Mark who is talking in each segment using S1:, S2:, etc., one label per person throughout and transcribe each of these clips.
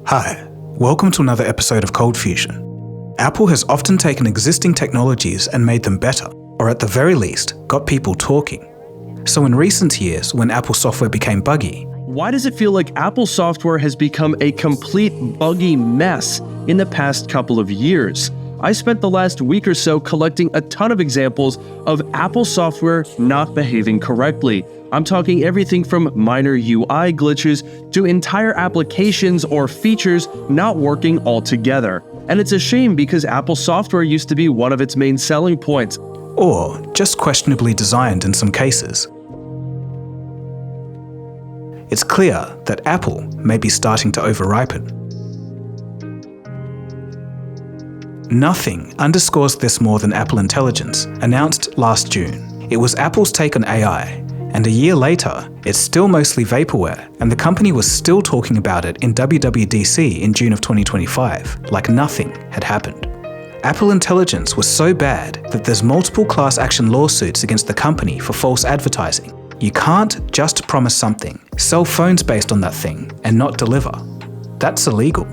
S1: Hi, welcome to another episode of ColdFusion. Apple has often taken existing technologies and made them better, or at the very least, got people talking. So in recent years, when Apple software became buggy,
S2: why does it feel like Apple software has become a complete buggy mess in the past couple of years? I spent the last week or so collecting a ton of examples of Apple software not behaving correctly. I'm talking everything from minor UI glitches to entire applications or features not working altogether. And it's a shame because Apple software used to be one of its main selling points.
S1: or just questionably designed in some cases. It's clear that Apple may be starting to over-ripen. Nothing underscores this more than Apple Intelligence, announced last June. It was Apple's take on AI, and a year later, it's still mostly vaporware, and the company was still talking about it in WWDC in June of 2025, like nothing had happened. Apple Intelligence was so bad that there's multiple class action lawsuits against the company for false advertising. You can't just promise something, sell phones based on that thing, and not deliver. That's illegal.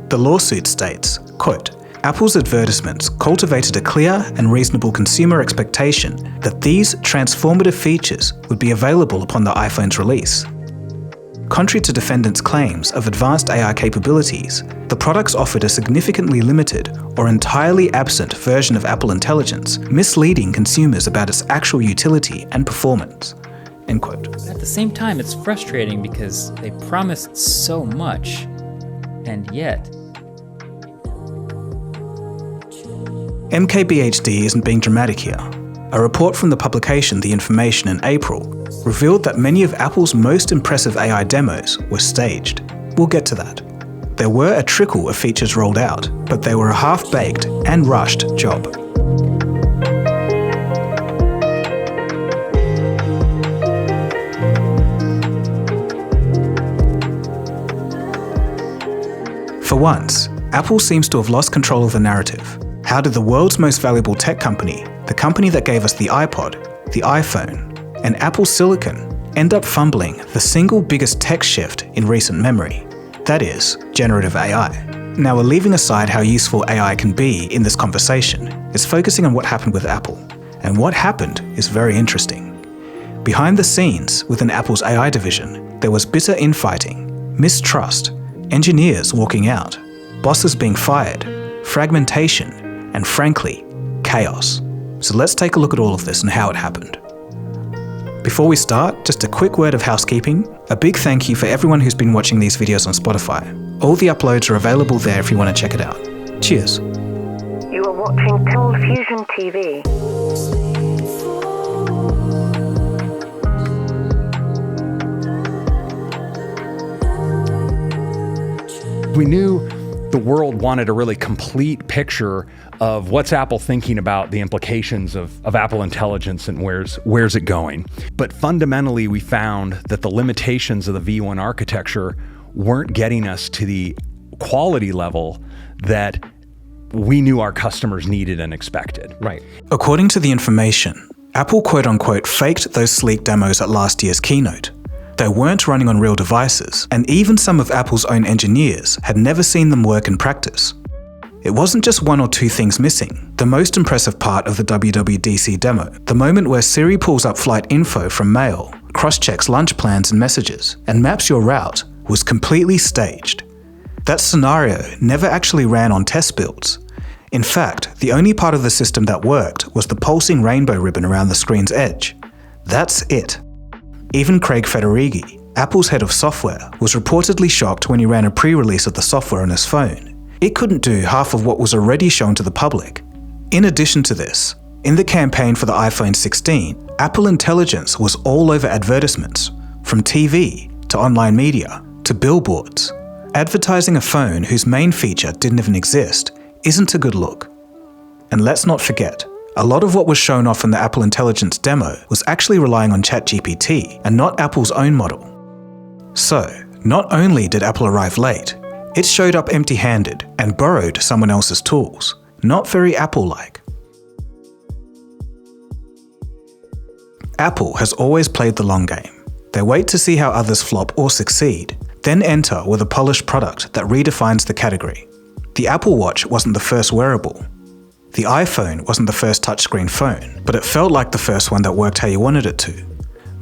S1: The lawsuit states, quote, Apple's advertisements cultivated a clear and reasonable consumer expectation that these transformative features would be available upon the iPhone's release. Contrary to defendants' claims of advanced AI capabilities, the products offered a significantly limited or entirely absent version of Apple Intelligence, misleading consumers about its actual utility and performance. End quote.
S3: At the same time, it's frustrating because they promised so much, and yet...
S1: MKBHD isn't being dramatic here. A report from the publication The Information in April revealed that many of Apple's most impressive AI demos were staged. We'll get to that. There were a trickle of features rolled out, but they were a half-baked and rushed job. For once, Apple seems to have lost control of the narrative. How did the world's most valuable tech company, the company that gave us the iPod, the iPhone, and Apple Silicon, end up fumbling the single biggest tech shift in recent memory? That is, generative AI. Now, we're leaving aside how useful AI can be in this conversation. It's focusing on what happened with Apple. And what happened is very interesting. Behind the scenes within Apple's AI division, there was bitter infighting, mistrust, engineers walking out, bosses being fired, fragmentation, and frankly, chaos. So let's take a look at all of this and how it happened. Before we start, just a quick word of housekeeping. A big thank you for everyone who's been watching these videos on Spotify. All the uploads are available there if you want to check it out. Cheers.
S4: You are watching ColdFusion TV.
S5: We knew the world wanted a really complete picture of what's Apple thinking about the implications of Apple Intelligence and where's it going. But fundamentally, we found that the limitations of the V1 architecture weren't getting us to the quality level that we knew our customers needed and expected.
S2: Right.
S1: According to The Information, Apple quote-unquote faked those sleek demos at last year's keynote. They weren't running on real devices, and even some of Apple's own engineers had never seen them work in practice. It wasn't just one or two things missing. The most impressive part of the WWDC demo, the moment where Siri pulls up flight info from Mail, cross-checks lunch plans and messages, and maps your route, was completely staged. That scenario never actually ran on test builds. In fact, the only part of the system that worked was the pulsing rainbow ribbon around the screen's edge. That's it. Even Craig Federighi, Apple's head of software, was reportedly shocked when he ran a pre-release of the software on his phone. It couldn't do half of what was already shown to the public. In addition to this, in the campaign for the iPhone 16, Apple Intelligence was all over advertisements, from TV to online media to billboards. Advertising a phone whose main feature didn't even exist isn't a good look. And let's not forget, a lot of what was shown off in the Apple Intelligence demo was actually relying on ChatGPT and not Apple's own model. So, not only did Apple arrive late, it showed up empty-handed and borrowed someone else's tools. Not very Apple-like. Apple has always played the long game. They wait to see how others flop or succeed, Then enter with a polished product that redefines the category. The Apple Watch wasn't the first wearable. The iPhone wasn't the first touchscreen phone, but it felt like the first one that worked how you wanted it to.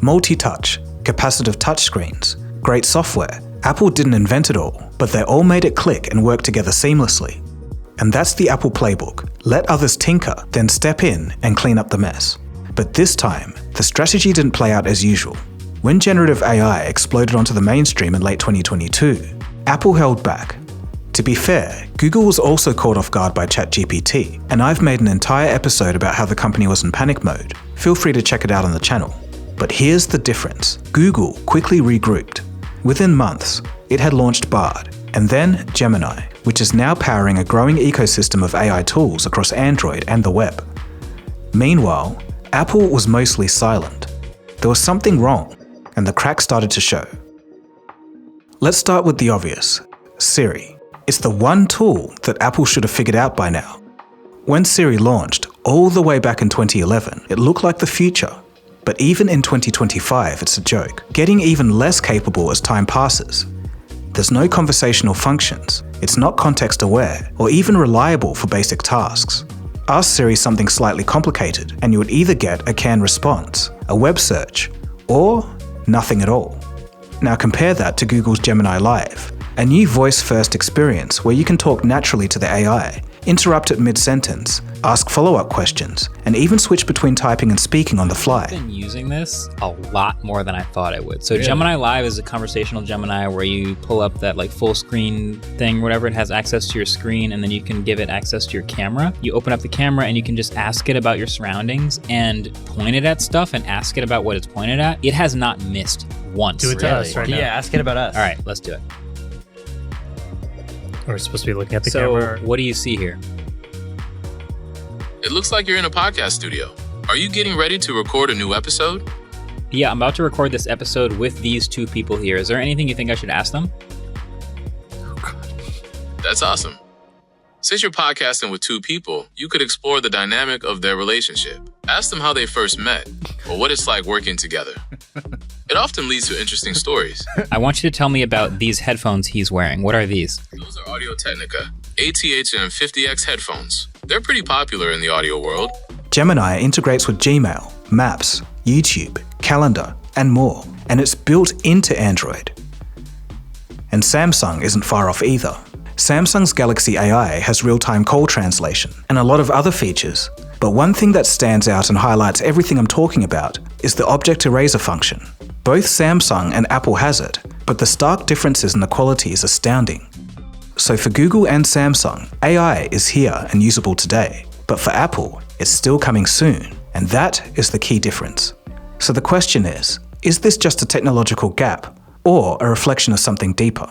S1: Multi-touch, capacitive touchscreens, great software. Apple didn't invent it all, but they all made it click and work together seamlessly. And that's the Apple playbook. Let others tinker, then step in and clean up the mess. But this time, the strategy didn't play out as usual. When generative AI exploded onto the mainstream in late 2022, Apple held back. To be fair, Google was also caught off guard by ChatGPT, and I've made an entire episode about how the company was in panic mode. Feel free to check it out on the channel. But here's the difference. Google quickly regrouped. Within months, it had launched Bard, and then Gemini, which is now powering a growing ecosystem of AI tools across Android and the web. Meanwhile, Apple was mostly silent. There was something wrong, and the cracks started to show. Let's start with the obvious, Siri. It's the one tool that Apple should have figured out by now. When Siri launched, all the way back in 2011, it looked like the future. But even in 2025, it's a joke, getting even less capable as time passes. There's no conversational functions, it's not context aware, or even reliable for basic tasks. Ask Siri something slightly complicated, and you would either get a canned response, a web search, or nothing at all. Now compare that to Google's Gemini Live, a new voice-first experience where you can talk naturally to the AI, interrupt it mid-sentence, ask follow-up questions, and even switch between typing and speaking on the fly.
S3: I've been using this a lot more than I thought I would. So Gemini Live is a conversational Gemini where you pull up that like full screen thing, whatever, it has access to your screen, and then you can give it access to your camera. You open up the camera and you can just ask it about your surroundings and point it at stuff and ask it about what it's pointed at. It has not missed once.
S6: Do it to us right now.
S7: Yeah, ask it about us.
S3: All right, let's do it.
S6: We're supposed to be looking at the
S3: So
S6: camera.
S3: what do you see here?
S8: It looks like you're in a podcast studio. Are you getting ready to record a new episode?
S3: Yeah, I'm about to record this episode with these two people here. Is there anything you think I should ask them?
S8: That's awesome. Since you're podcasting with two people, you could explore the dynamic of their relationship. Ask them how they first met, or what it's like working together. It often leads to interesting stories.
S3: I want you to tell me about these headphones he's wearing. What are these?
S8: Those are Audio-Technica ATH-M 50X headphones. They're pretty popular in the audio world.
S1: Gemini integrates with Gmail, Maps, YouTube, Calendar, and more, and it's built into Android. And Samsung isn't far off either. Samsung's Galaxy AI has real-time call translation and a lot of other features. But one thing that stands out and highlights everything I'm talking about is the object eraser function. Both Samsung and Apple has it, but the stark differences in the quality is astounding. So for Google and Samsung, AI is here and usable today, but for Apple, it's still coming soon, and that is the key difference. So the question is this just a technological gap, or a reflection of something deeper?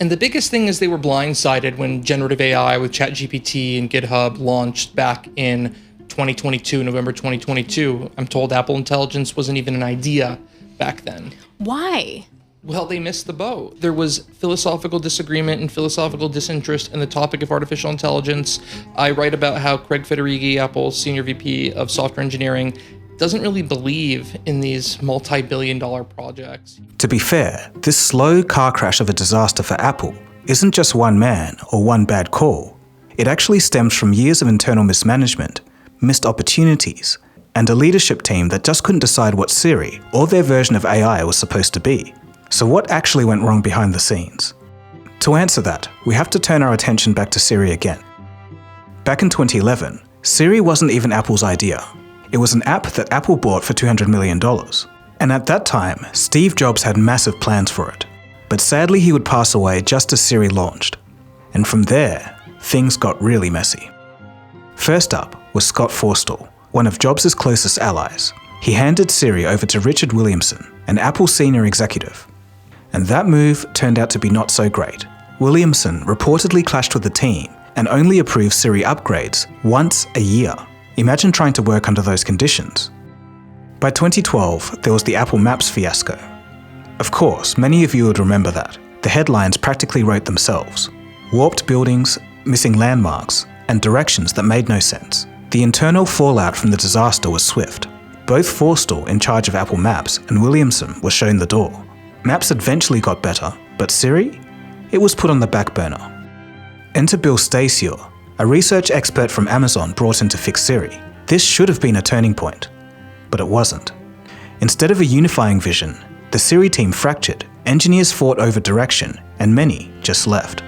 S9: And the biggest thing is they were blindsided when generative AI with ChatGPT and GitHub launched back in 2022, November 2022. I'm told Apple Intelligence wasn't even an idea back then.
S10: Why?
S9: Well, they missed the boat. There was philosophical disagreement and philosophical disinterest in the topic of artificial intelligence. I write about how Craig Federighi, Apple's senior VP of software engineering, doesn't really believe in these multi-billion-dollar projects.
S1: To be fair, this slow car crash of a disaster for Apple isn't just one man or one bad call. It actually stems from years of internal mismanagement, missed opportunities, and a leadership team that just couldn't decide what Siri or their version of AI was supposed to be. So what actually went wrong behind the scenes? To answer that, we have to turn our attention back to Siri again. Back in 2011, Siri wasn't even Apple's idea. It was an app that Apple bought for $200 million. And at that time, Steve Jobs had massive plans for it. But sadly, he would pass away just as Siri launched. And from there, things got really messy. First up was Scott Forstall, one of Jobs' closest allies. He handed Siri over to Richard Williamson, an Apple senior executive. And that move turned out to be not so great. Williamson reportedly clashed with the team and only approved Siri upgrades once a year. Imagine trying to work under those conditions. By 2012, there was the Apple Maps fiasco. Of course, many of you would remember that. The headlines practically wrote themselves. Warped buildings, missing landmarks, and directions that made no sense. The internal fallout from the disaster was swift. Both Forstall, in charge of Apple Maps, and Williamson were shown the door. Maps eventually got better, but Siri? It was put on the back burner. Enter Bill Stacey, a research expert from Amazon brought in to fix Siri. This should have been a turning point, but it wasn't. Instead of a unifying vision, the Siri team fractured, engineers fought over direction, and many just left.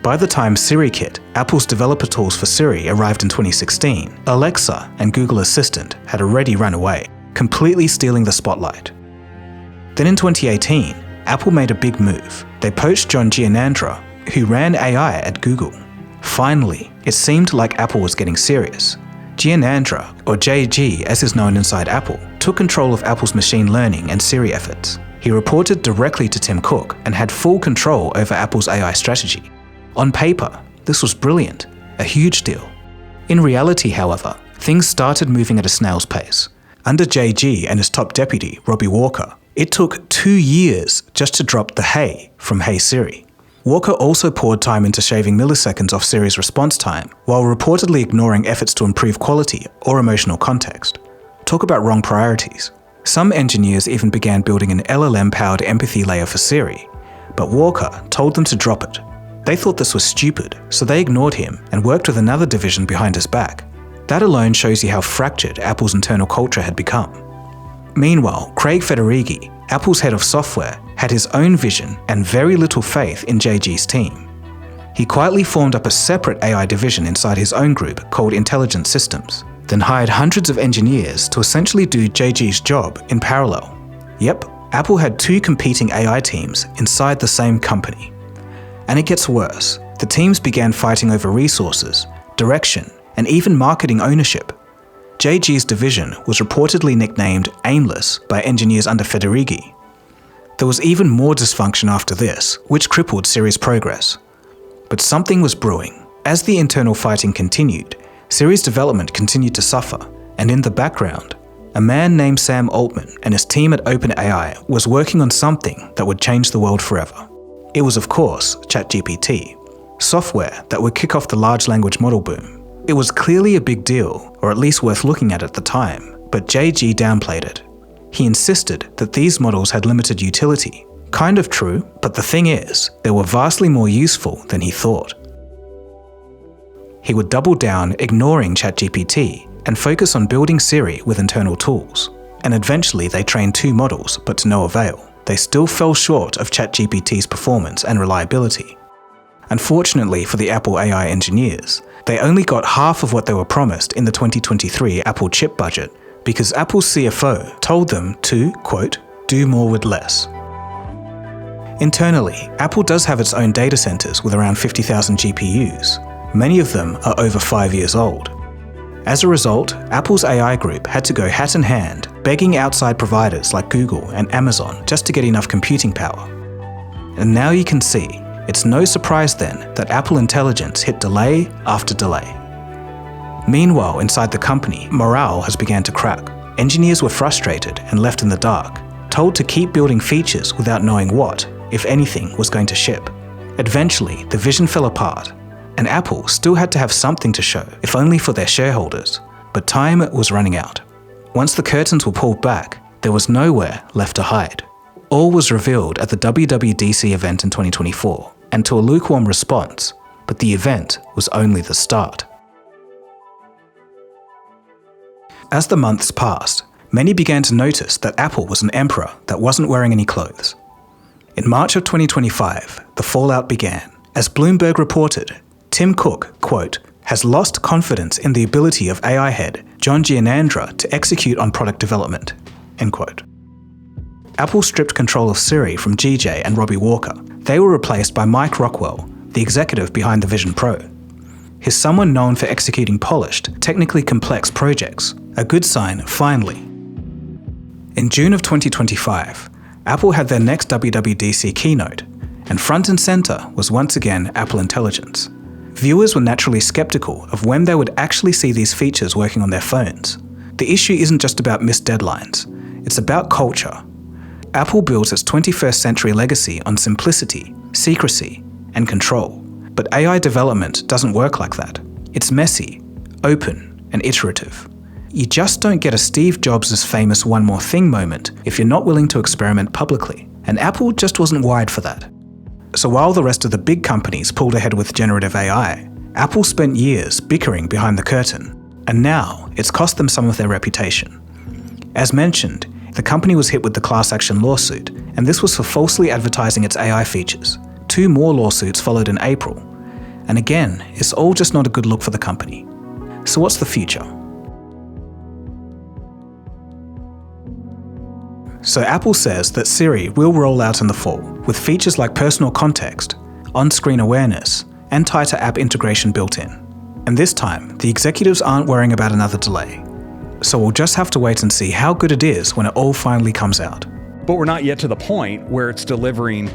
S1: By the time SiriKit, Apple's developer tools for Siri, arrived in 2016, Alexa and Google Assistant had already run away, completely stealing the spotlight. Then in 2018, Apple made a big move. They poached John Giannandrea, who ran AI at Google. Finally, it seemed like Apple was getting serious. Giannandrea, or JG as is known inside Apple, took control of Apple's machine learning and Siri efforts. He reported directly to Tim Cook and had full control over Apple's AI strategy. On paper, this was brilliant, a huge deal. In reality, however, things started moving at a snail's pace. Under JG and his top deputy, Robbie Walker, it took 2 years just to drop the "Hey" from "Hey Siri." Walker also poured time into shaving milliseconds off Siri's response time, while reportedly ignoring efforts to improve quality or emotional context. Talk about wrong priorities. Some engineers even began building an LLM-powered empathy layer for Siri, but Walker told them to drop it. They thought this was stupid, so they ignored him and worked with another division behind his back. That alone shows you how fractured Apple's internal culture had become. Meanwhile, Craig Federighi, Apple's head of software, had his own vision and very little faith in JG's team. He quietly formed up a separate AI division inside his own group called Intelligent Systems, then hired hundreds of engineers to essentially do JG's job in parallel. Yep, Apple had 2 competing AI teams inside the same company. And it gets worse. The teams began fighting over resources, direction, and even marketing ownership. JG's division was reportedly nicknamed Aimless by engineers under Federighi. There was even more dysfunction after this, which crippled Siri's progress. But something was brewing. As the internal fighting continued, Siri's development continued to suffer, and in the background, a man named Sam Altman and his team at OpenAI was working on something that would change the world forever. It was, of course, ChatGPT, software that would kick off the large language model boom. It was clearly a big deal, or at least worth looking at the time, but JG downplayed it. He insisted that these models had limited utility. Kind of true, but the thing is, they were vastly more useful than he thought. He would double down, ignoring ChatGPT, and focus on building Siri with internal tools. And eventually they trained 2 models, but to no avail. They still fell short of ChatGPT's performance and reliability. Unfortunately for the Apple AI engineers, they only got half of what they were promised in the 2023 Apple chip budget because Apple's CFO told them to, quote, do more with less. Internally, Apple does have its own data centers with around 50,000 GPUs. Many of them are over 5 years old. As a result, Apple's AI group had to go hat in hand, begging outside providers like Google and Amazon just to get enough computing power. And now you can see, it's no surprise then that Apple Intelligence hit delay after delay. Meanwhile, inside the company, morale has begun to crack. Engineers were frustrated and left in the dark, told to keep building features without knowing what, if anything, was going to ship. Eventually, the vision fell apart, and Apple still had to have something to show, if only for their shareholders. But time was running out. Once the curtains were pulled back, there was nowhere left to hide. All was revealed at the WWDC event in 2024, and to a lukewarm response, but the event was only the start. As the months passed, many began to notice that Apple was an emperor that wasn't wearing any clothes. In March of 2025, the fallout began. As Bloomberg reported, Tim Cook, quote, has lost confidence in the ability of AI head John Giannandrea to execute on product development, end quote. Apple stripped control of Siri from GJ and Robbie Walker. They were replaced by Mike Rockwell, the executive behind the Vision Pro. He's someone known for executing polished, technically complex projects. A good sign, finally. In June of 2025, Apple had their next WWDC keynote, and front and center was once again Apple Intelligence. Viewers were naturally skeptical of when they would actually see these features working on their phones. The issue isn't just about missed deadlines, it's about culture. Apple built its 21st century legacy on simplicity, secrecy, and control. But AI development doesn't work like that. It's messy, open, and iterative. You just don't get a Steve Jobs' famous one more thing moment if you're not willing to experiment publicly, and Apple just wasn't wired for that. So while the rest of the big companies pulled ahead with generative AI, Apple spent years bickering behind the curtain, and now it's cost them some of their reputation. As mentioned, the company was hit with the class action lawsuit, and this was for falsely advertising its AI features. 2 more lawsuits followed in April. And again, it's all just not a good look for the company. So what's the future? So Apple says that Siri will roll out in the fall, with features like personal context, on-screen awareness, and tighter app integration built in. And this time, the executives aren't worrying about another delay. So we'll just have to wait and see how good it is when it all finally comes out.
S5: But we're not yet to the point where it's delivering,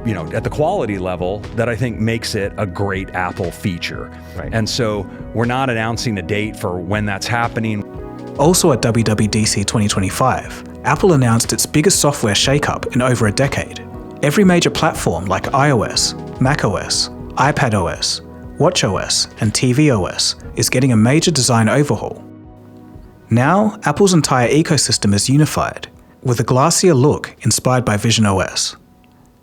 S5: at the quality level that I think makes it a great Apple feature.
S2: Right.
S5: And so we're not announcing a date for when that's happening.
S1: Also at WWDC 2025, Apple announced its biggest software shakeup in over a decade. Every major platform like iOS, macOS, iPadOS, watchOS, and tvOS is getting a major design overhaul. Now, Apple's entire ecosystem is unified, with a glassier look inspired by visionOS.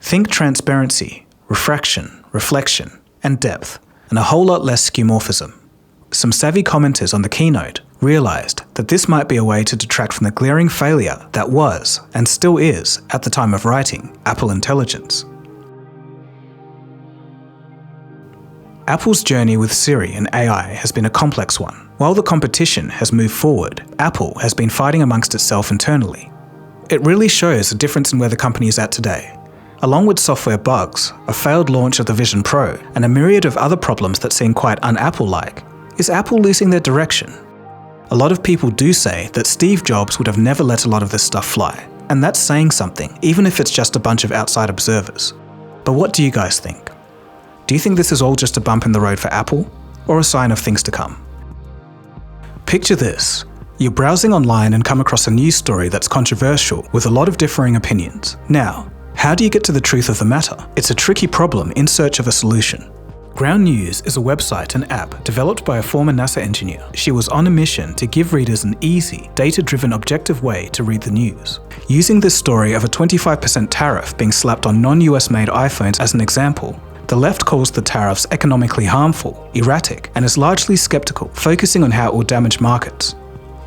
S1: Think transparency, refraction, reflection, and depth, and a whole lot less skeuomorphism. Some savvy commenters on the keynote realized that this might be a way to detract from the glaring failure that was, and still is, at the time of writing, Apple Intelligence. Apple's journey with Siri and AI has been a complex one. While the competition has moved forward, Apple has been fighting amongst itself internally. It really shows a difference in where the company is at today. Along with software bugs, a failed launch of the Vision Pro, and a myriad of other problems that seem quite un-Apple-like, is Apple losing their direction? A lot of people do say that Steve Jobs would have never let a lot of this stuff fly, and that's saying something, even if it's just a bunch of outside observers. But what do you guys think? Do you think this is all just a bump in the road for Apple, or a sign of things to come? Picture this. You're browsing online and come across a news story that's controversial with a lot of differing opinions. Now, how do you get to the truth of the matter? It's a tricky problem in search of a solution. Ground News is a website and app developed by a former NASA engineer. She was on a mission to give readers an easy, data-driven, objective way to read the news. Using this story of a 25% tariff being slapped on non-US made iPhones as an example, the left calls the tariffs economically harmful, erratic, and is largely skeptical, focusing on how it will damage markets.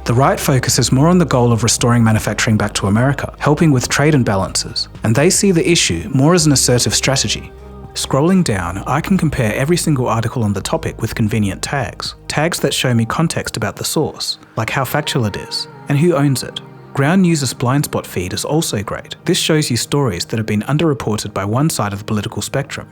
S1: The right focuses more on the goal of restoring manufacturing back to America, helping with trade imbalances, and they see the issue more as an assertive strategy. Scrolling down, I can compare every single article on the topic with convenient tags. Tags that show me context about the source, like how factual it is, and who owns it. Ground News' blind spot feed is also great. This shows you stories that have been underreported by one side of the political spectrum.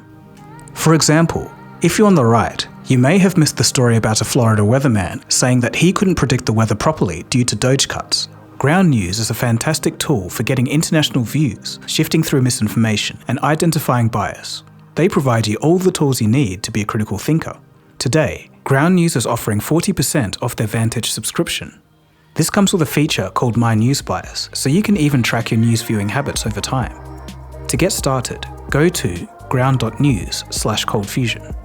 S1: For example, if you're on the right, you may have missed the story about a Florida weatherman saying that he couldn't predict the weather properly due to Doge cuts. Ground News is a fantastic tool for getting international views, shifting through misinformation, and identifying bias. They provide you all the tools you need to be a critical thinker. Today, Ground News is offering 40% off their Vantage subscription. This comes with a feature called My News Bias, so you can even track your news viewing habits over time. To get started, go to ground.news/ColdFusion.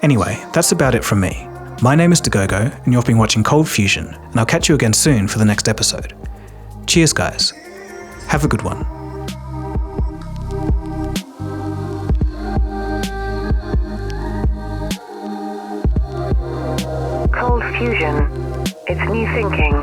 S1: Anyway, that's about it from me. My name is Dagogo, and you've been watching ColdFusion, and I'll catch you again soon for the next episode. Cheers, guys. Have a good one.
S4: ColdFusion. It's new thinking.